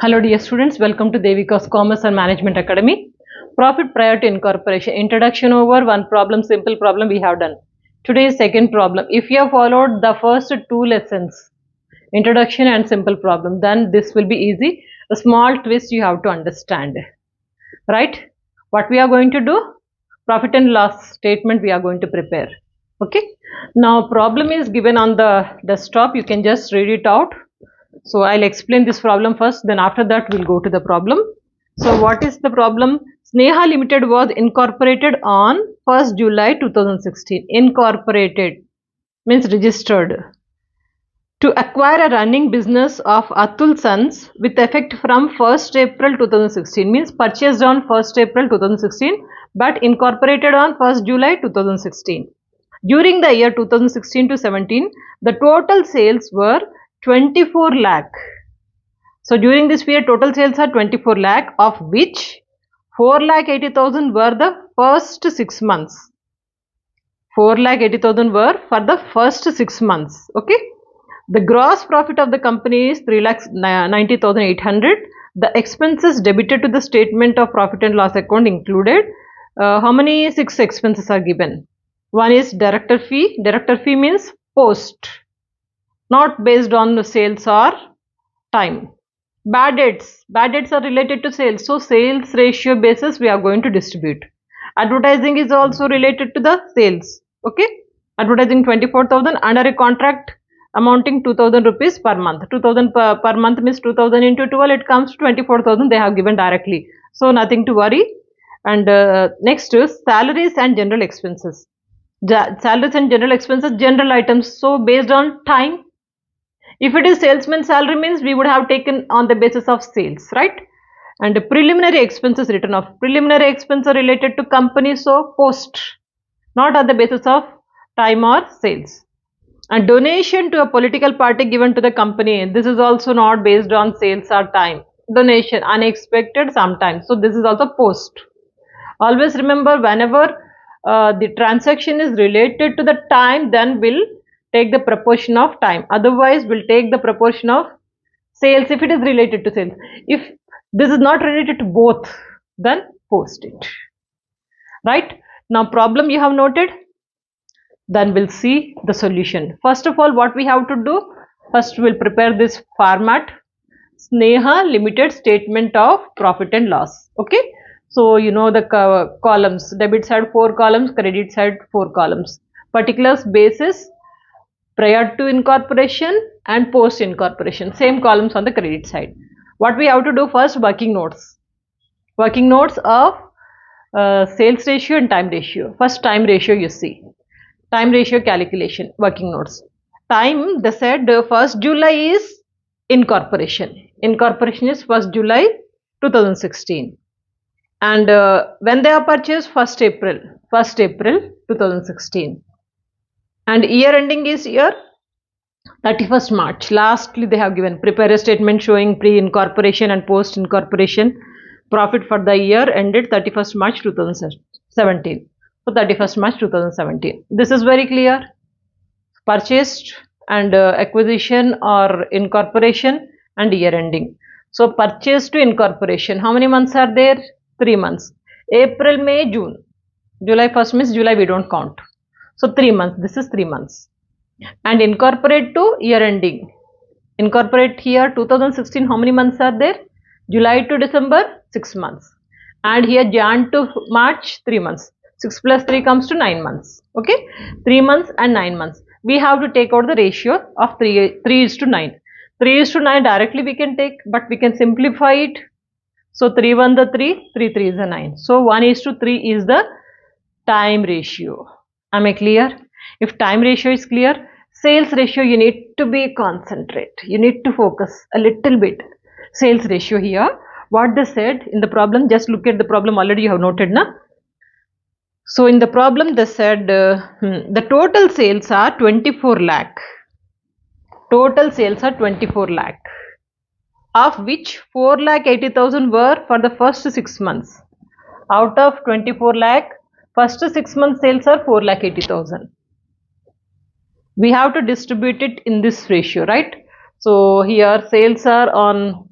Hello dear students, welcome to Devika's Commerce and Management Academy. Profit prior to incorporation. Introduction over, one problem, simple problem we have done. Today's second problem. If you have followed the first two lessons, introduction and simple problem, then this will be easy. A small twist you have to understand. Right? What we are going to do? Profit and loss statement we are going to prepare. Okay? Now problem is given on the desktop. You can just read it out. So I'll explain this problem first, then after that we'll go to the problem. So what is the problem? Sneha Limited was incorporated on 1st July 2016. Incorporated means registered to acquire a running business of Atul Sons with effect from 1st April 2016, means purchased on 1st April 2016 but incorporated on 1st July 2016. During the year 2016 to 17, the total sales were 24 lakh. So during this period total sales are 24 lakh, of which 4 lakh 80,000 were the first 6 months. 4 lakh 80,000 were for the first 6 months. Okay. The gross profit of the company is 3 lakh 90,800. The expenses debited to the statement of profit and loss account included. How many 6 expenses are given? One is director fee. Director fee means post, not based on the sales or time. Bad debts. Bad debts are related to sales. So sales ratio basis we are going to distribute. Advertising is also related to the sales. Okay. Advertising 24,000 under a contract amounting 2,000 rupees per month. 2,000 per month means 2,000 into 12. It comes to 24,000 they have given directly. So nothing to worry. And next is salaries and general expenses. Salaries and general expenses, general items. So based on time. If it is salesman salary means we would have taken on the basis of sales, right? And the preliminary expenses written off. Preliminary expenses are related to company, so post, not on the basis of time or sales. And donation to a political party given to the company. This is also not based on sales or time. Donation, unexpected sometimes. So this is also post. Always remember, whenever the transaction is related to the time, then we'll take the proportion of time. Otherwise, we'll take the proportion of sales if it is related to sales. If this is not related to both, then post it. Right? Now, problem you have noted. Then we'll see the solution. First of all, what we have to do? First, we'll prepare this format. Sneha Limited statement of profit and loss. Okay. So, you know the columns. Debits had 4 columns, credits had 4 columns. Particulars, basis, prior to incorporation and post incorporation. Same columns on the credit side. What we have to do first? Working notes. Working notes of sales ratio and time ratio. First, time ratio you see. Time ratio calculation, working notes. Time, they said 1st July is incorporation. Incorporation is 1st July 2016. And when they are purchased? 1st April. 1st April 2016. And year ending is year 31st March. Lastly, they have given prepare a statement showing pre-incorporation and post-incorporation profit for the year ended 31st March 2017. So 31st March 2017. This is very clear. Purchased and acquisition or incorporation and year ending. So purchase to incorporation. How many months are there? 3 months. April, May, June. July 1st means July we don't count. So 3 months. This is 3 months. And incorporate to year ending. Incorporate here 2016. How many months are there? July to December 6 months. And here Jan to March 3 months. 6 plus 3 comes to 9 months. Okay. 3 months and 9 months. We have to take out the ratio of 3 is to 9. 3 is to 9 directly we can take, but we can simplify it. So 3 1 the 3, 3 3 is a 9. So 1 is to 3 is the time ratio. Am I clear? If time ratio is clear, sales ratio you need to be concentrate. You need to focus a little bit. Sales ratio here. What they said in the problem, just look at the problem already you have noted, na? So in the problem they said the total sales are 24 lakh. Total sales are 24 lakh. Of which 4 lakh 80,000 were for the first 6 months. Out of 24 lakh, first 6 months sales are 4 lakh 80,000. We have to distribute it in this ratio, right? So here sales are on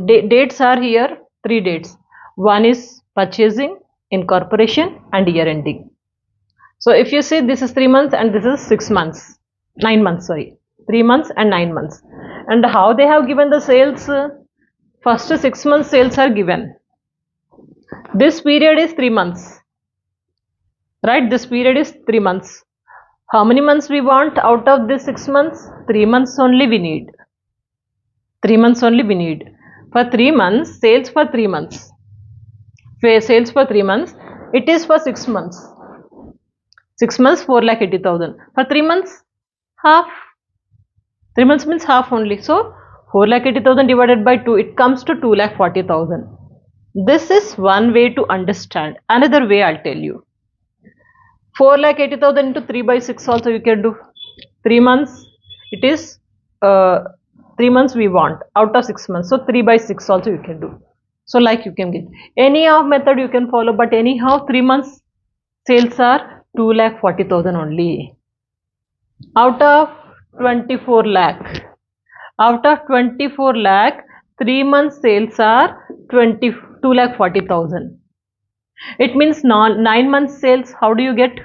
dates are here, 3 dates. One is purchasing, incorporation and year ending. So if you say this is 3 months and this is 6 months, 9 months, sorry, 3 months and 9 months. And how they have given the sales? First 6 months sales are given. This period is 3 months, right? This period is 3 months. How many months we want out of this 6 months? 3 months only we need. 3 months only we need. For 3 months, sales for 3 months. Sales for 3 months, it is for 6 months. 6 months, 4,80,000. For 3 months, half. 3 months means half only. So, 4,80,000 divided by 2, it comes to 2,40,000. This is one way to understand. Another way I'll tell you. 4,80,000 into 3 by 6 also you can do. 3 months, it is 3 months we want out of 6 months. So, 3 by 6 also you can do. So, like you can get any of method you can follow, but anyhow 3 months sales are 2,40,000 only. Out of 24 lakh. Out of 24 lakh, 3 months sales are 2,40,000. It means 9 months sales. How do you get?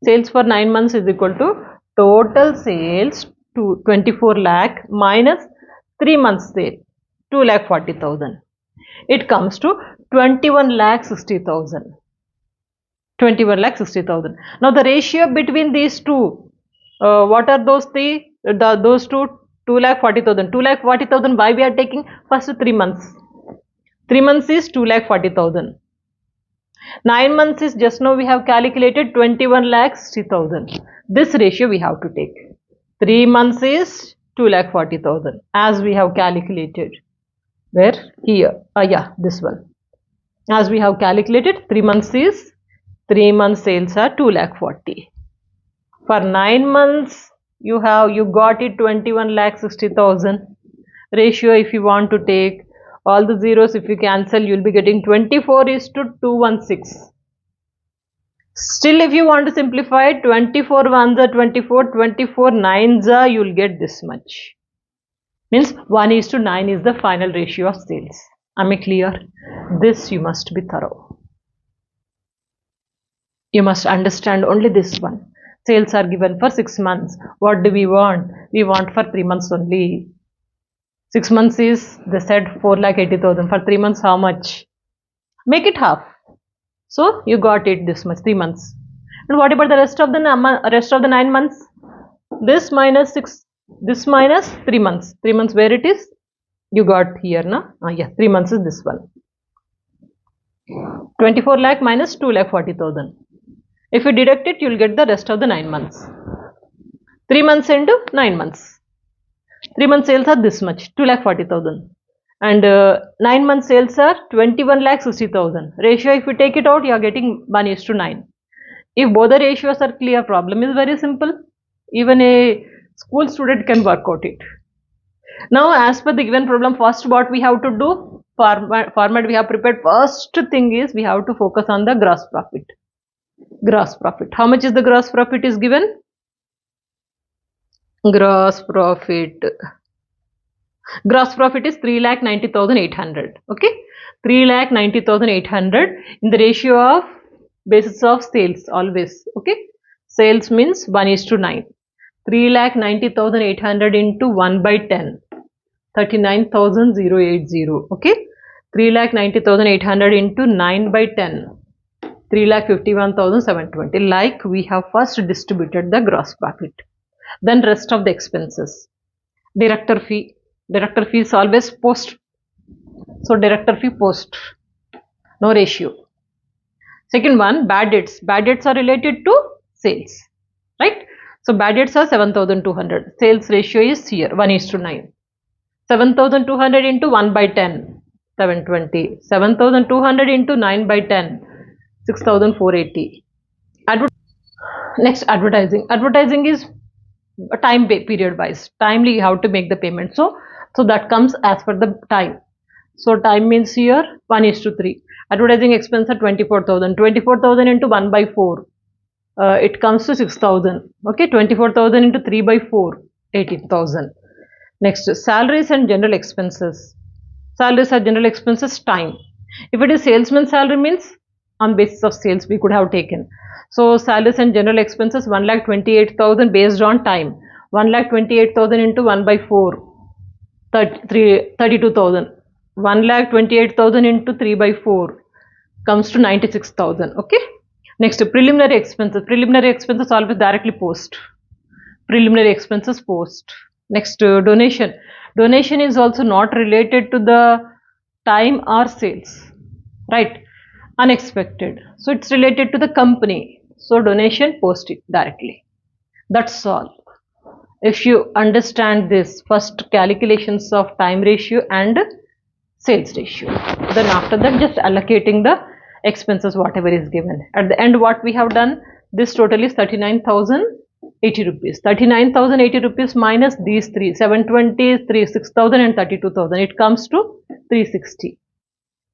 Sales for 9 months is equal to total sales to 24 lakh minus 3 months sale 2,40,000. It comes to 21,60,000. 21,60,000. Now the ratio between these two, what are those three? Those two, 2,40,000. 2,40,000. Why we are taking first 3 months? 3 months is 2,40,000. 9 months is just now we have calculated 21,60,000. This ratio we have to take. 3 months is 2,40,000 as we have calculated. Where? Here. This one. As we have calculated, 3 months is 3 months sales are 2,40,000. For 9 months you got it 21,60,000. Ratio if you want to take all the zeros, if you cancel, you will be getting 24:216. Still, if you want to simplify, 24 ones are 24, 24 nines are, you will get this much. Means 1:9 is the final ratio of sales. Am I clear? This you must be thorough. You must understand only this one. Sales are given for 6 months. What do we want? We want for 3 months only. 6 months is, they said 4,80,000. For 3 months, how much? Make it half. So you got it this much, 3 months. And what about the rest of the 9 months? This minus 6, this minus 3 months. 3 months where it is? You got here, na? 3 months is this one. 24 lakh minus 2,40,000. If you deduct it, you will get the rest of the 9 months. 3 months into 9 months. 3 months sales are this much, 2,40,000. And 9 months sales are 21,60,000. Ratio, if you take it out, you are getting 1:9. If both the ratios are clear, problem is very simple. Even a school student can work out it. Now, as per the given problem, first what we have to do, format we have prepared. First thing is we have to focus on the gross profit. Gross profit. How much is the gross profit is given? Gross profit is 3,90,800. Okay, 3,90,800 in the ratio of basis of sales always. Okay, sales means 1:9. 3,90,800 into 1 by 10, 39,080. Okay, 3,90,800 into 9 by 10, 3,51,720. Like we have first distributed the gross profit. Then rest of the expenses. Director fee. Director fee is always post. So director fee post. No ratio. Second one, bad debts. Bad debts are related to sales. Right? So bad debts are 7,200. Sales ratio is here 1:9. 7,200 into 1 by 10, 720. 7,200 into 9 by 10, 6,480. Next, advertising. Advertising is time period wise. Timely you have to make the payment. So that comes as per the time. So time means here 1:3. Advertising expense are 24,000. 24,000 into 1 by 4. It comes to 6,000. Okay, 24,000 into 3 by 4, 18,000. Next, salaries and general expenses. Salaries are general expenses, time. If it is salesman salary means on basis of sales we could have taken. So salaries and general expenses 1,28,000 based on time. 1,28,000 into 1 by 4, 32,000. 1,28,000 into 3 by 4 comes to 96,000. Okay. Next, preliminary expenses. Preliminary expenses always directly post. Preliminary expenses post. Next, donation. Donation is also not related to the time or sales, right? Unexpected. So it's related to the company. So donation, post it directly. That's all. If you understand this, first calculations of time ratio and sales ratio, then after that just allocating the expenses whatever is given. At the end what we have done, this total is 39,080 rupees. 39,080 rupees minus these three, 720, 6,000 and 32,000. It comes to 360.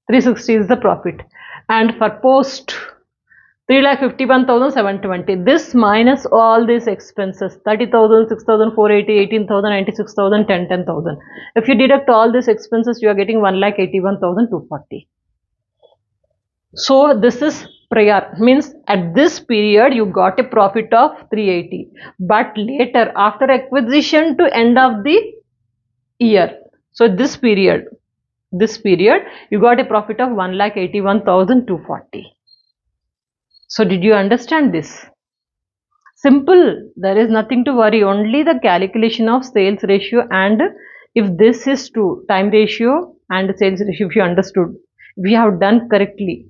360 is the profit. And for post, 3,51,720. This minus all these expenses, 30,000, 6,480, 18,000, 96,000, 10,000. If you deduct all these expenses, you are getting 1,81,240. So this is prior, means at this period you got a profit of 380. But later, after acquisition to end of the year, so this period you got a profit of 1,81,240. So did you understand this? Simple, there is nothing to worry, only the calculation of sales ratio, and if this is true, time ratio and sales ratio, if you understood, if you have done correctly,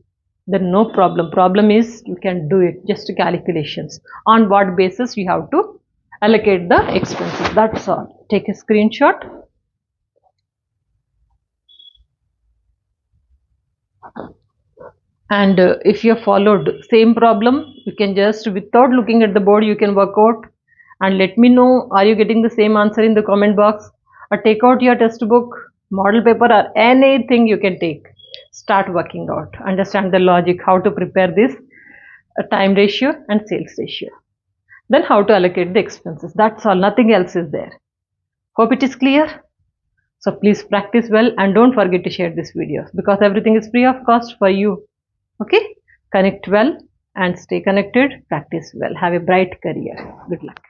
then no problem. Problem is you can do it, just calculations. On what basis you have to allocate the expenses, that's all. Take a screenshot. And if you have followed same problem, you can just, without looking at the board, you can work out and let me know, are you getting the same answer in the comment box, or take out your textbook, model paper, or anything you can take. Start working out, understand the logic, how to prepare this time ratio and sales ratio. Then how to allocate the expenses. That's all, nothing else is there. Hope it is clear. So please practice well and don't forget to share this video because everything is free of cost for you. Okay, connect well and stay connected, practice well, have a bright career. Good luck.